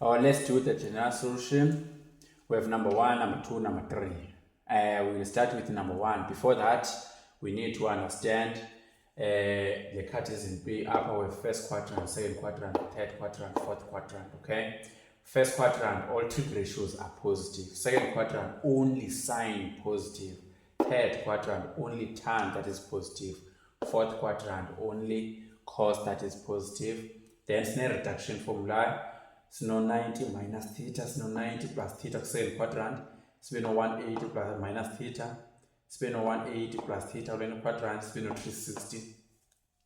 Let's do the general solution. We have number 1, number 2, number 3. We will start with number 1. Before that, we need to understand the Cartesian B. Upper we have first quadrant, second quadrant, third quadrant, fourth quadrant. Okay. First quadrant, all trig ratios are positive. Second quadrant, only sign positive. Third quadrant, only tan that is positive. Fourth quadrant, only cos that is positive. Then snare reduction formula. Sino 90 minus theta, sino 90 plus theta second quadrant, sino 180 plus minus theta, sino 180 plus theta kule quadrant, sino 360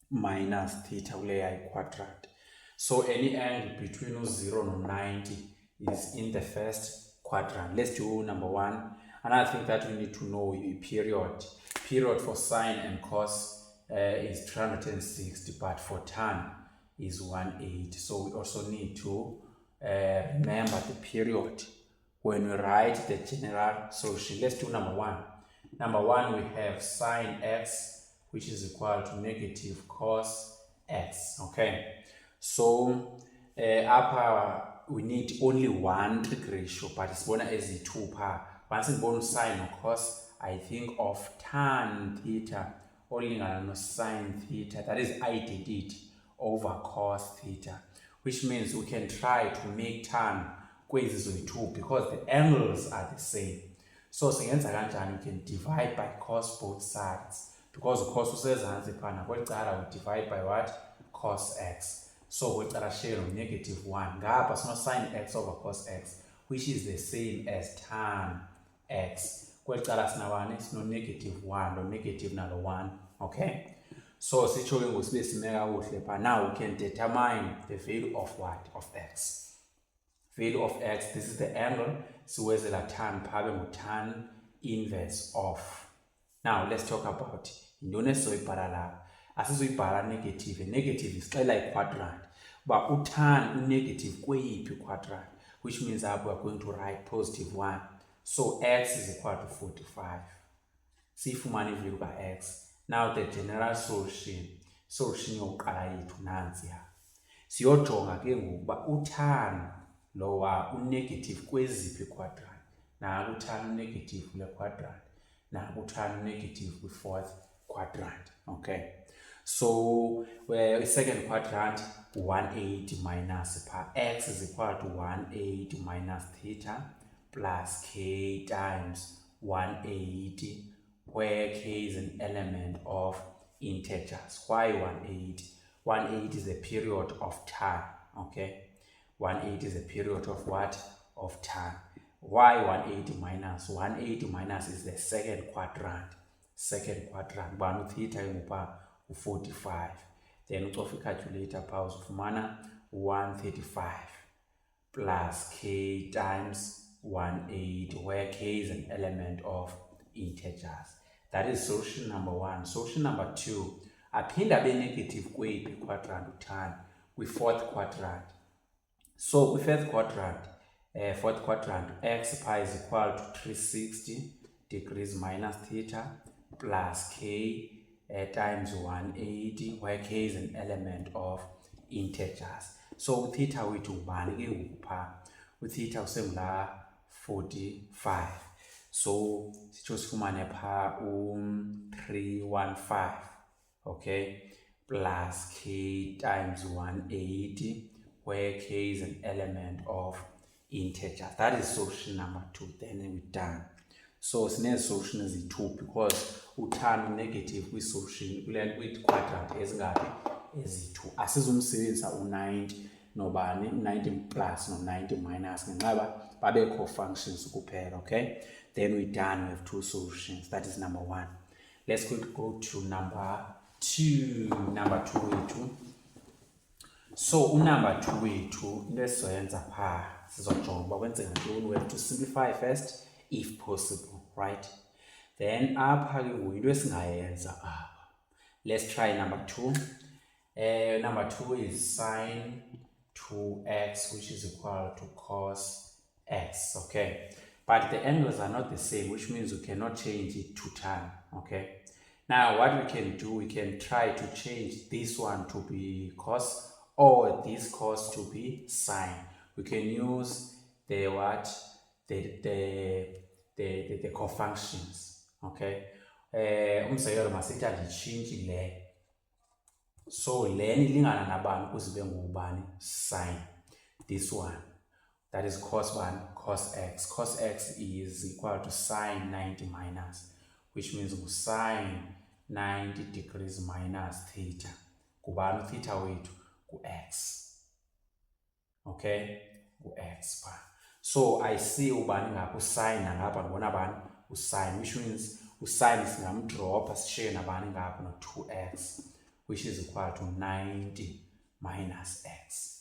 minus theta kule quadrant. So any angle between 0 and 90 is in the first quadrant. Let's do number 1. Another thing that we need to know is period. Period for sine and cos is 360, but for tan is 180. So we also need to remember the period when we write the general solution. Let's do number 1. Number 1, we have sine x, which is equal to negative cos x. Okay, so we need only one trig ratio, but it's born as a 2 par. Once it's born sine or cos, I think of tan theta only no sine theta. That is, I did it over cos theta, which means we can try to make tan kwezi 2 because the angles are the same. So singenza kanjani, we can divide by cos both sides, because cos usezantsi phana kwecala we divide by what? Cos x. So kwecala share negative 1. Ngapha sino sin x over cos x, which is the same as tan x. Kwecala sinabani? Sino negative 1 or negative nalo 1. Okay, so situation will be similar. But now we can determine the value of what? Of x. Value of x, this is the angle. So where's the tan? Probably tan inverse of. Now let's talk about indone soyibhala. Asizoyibhala negative. Negative is like quadrant, but tan negative kweyiphi quadrant, which means that we are going to write positive 1. So x is equal to 45. Sifumane value by x. Now the general solution yokuqala yethu nansi ya. Siyojonga ke ngokuba utan lowa unegative kweziphi quadrant. Na utan negative kule quadrant. Na utan negative kwi fourth quadrant. Okay. So where second quadrant 180 minus par x is equal to 180 minus theta plus k times 180, where k is an element of integers. Why 180? 180 is the period of tan. Okay, 180 is the period of what? Of tan. Why 180 minus? 180 minus is the second quadrant. Second quadrant. Banu theta imupa 45. Then utofi calculator pause ufumana 135 plus k times 180, where k is an element of integers. That is solution number 1. Solution number 2, aphinda be negative kweyiphi quadrant tan with fourth quadrant. So with fourth quadrant, x pi is equal to 360 degrees minus theta plus k times 180, where k is an element of integers. So with theta we do with theta usemla 45. So sifumane pha 315, okay, plus k times 180, where k is an element of integers. That is solution number 2. Then we're done. So sine solution is 2 because utan negative with solution with quadrant ezingaphi? Ezi2. Asizumsebenzisa u90 nobani 90 plus no 90 minus ngenxa babekho functions kuphela. Okay, then we're done with 2 solutions. That is number 1. Let's go to number 2. Number 2 wethu. So number 2 wethu into esizoyenza pha sizojonga uba kwenzeka ntoni. We have to simplify first if possible, right? Then apha ke ngoku into esingayenza apha. Let's try number 2. Number 2 is sine 2x, which is equal to cos x. Okay, but the angles are not the same, which means we cannot change it to tan. Okay, now what we can do, we can try to change this one to be cos or this cos to be sine. we can use the what, the co-functions. Okay, umzekelo masithi anditshintshi le, so le ilingana nabani ukuze ibe ngubani, sine this one, that is cos 1, cos x. Cos x is equal to sine 90 minus, which means sine 90 degrees minus theta. Kubani theta wethu? Ku-x. Okay, ku-x pha. So I see ubani ngapha usine nangapha ndibona bani usine, which means usine singamdropha sishiyeke nabani ngapha no-2x, which is equal to 90 minus x.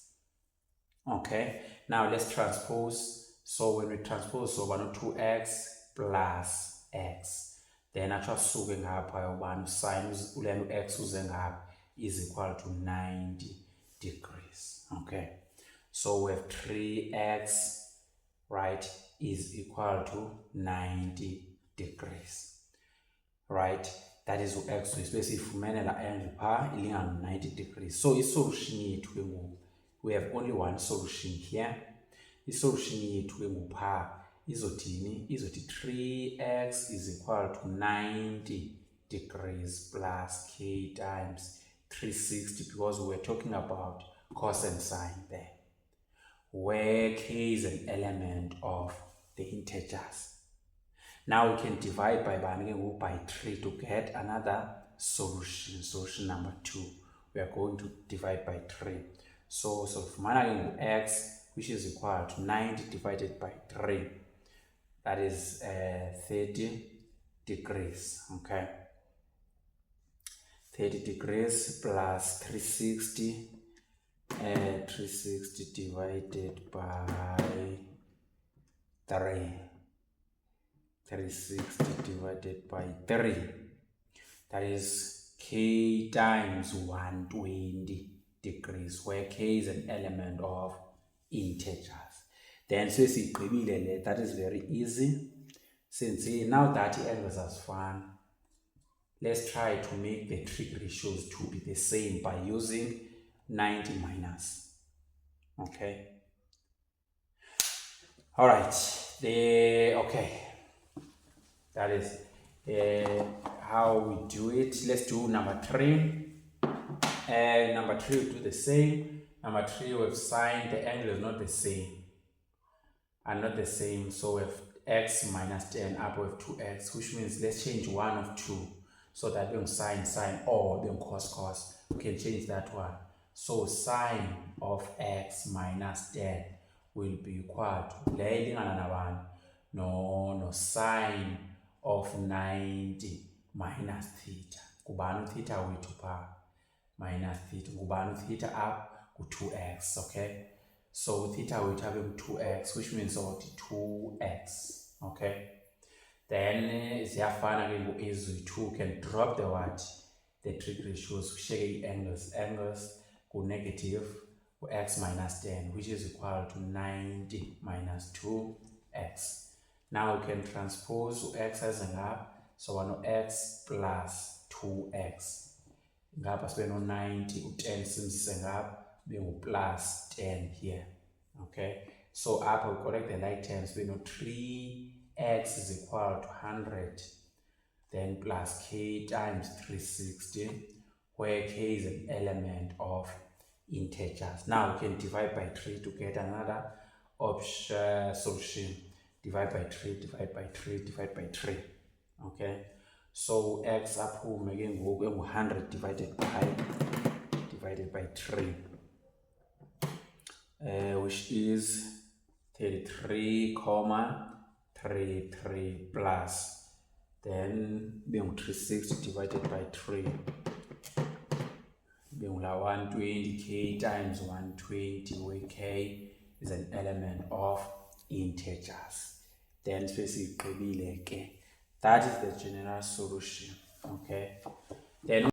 Okay, now let's transpose. So when we transpose, so 2x plus x, then actually suke ngapha ubani sine ulena u-x uze ngapha is equal to 90 degrees. Okay, so we have 3x, right, is equal to 90 degrees, right? That is x, so especially ifumene la angle pha ilingana 90 degrees. So isolution yethu ke ngoku, we have only one solution here. Isolution yethu ke ngoku pha izothini? Izothi 3x is equal to 90 degrees plus k times 360, because we're talking about cos and sine there, where k is an element of the integers. Now we can divide by 3 to get another solution, solution number 2. We are going to divide by 3. So from x, which is equal to 90 divided by 3, that is 30 degrees. Okay, 30 degrees plus 360, 360 divided by 3, 360 divided by 3, that is k times 120 degrees, where k is an element of integers. Then so that is very easy. Since now that the angles are fun, let's try to make the trig ratios to be the same by using 90 minus. Okay, all right, okay, that is how we do it. Let's do number 3. Number 3 we do the same. Number 3 we have sine, the angle is not the same, so we have x minus 10 up with 2x, which means let's change one of 2, so that being sine or being cos, we can change that one. So sine of x minus 10 will be equal to no sine of 90 minus theta. Kubanu theta wethu pha minus theta, kubanu theta up to 2x. Okay, so theta wethu abe 2x, which means 2x. Okay, then ziyafana ke ngoku 2 can drop the what, the trig ratios, kushiyeke angles ku negative x minus 10, which is equal to 90 minus 2x. Now we can transpose x as ngapha, so x plus 2x, ngapha sibe no 90, u10 simsise ngapha bengu plus 10 here. Okay, so up we correct the like terms, we know 3x is equal to 100, then plus k times 360, where k is an element of integers. Now we can divide by 3 to get another solution. Divide by 3, divide by 3, divide by 3. Okay, so x aphume ke ngoku 100 divided by 3, which is 33,33 plus, then being 360 divided by 3, being 120, k times 120, where k is an element of integers. Then that is the general solution. Okay, then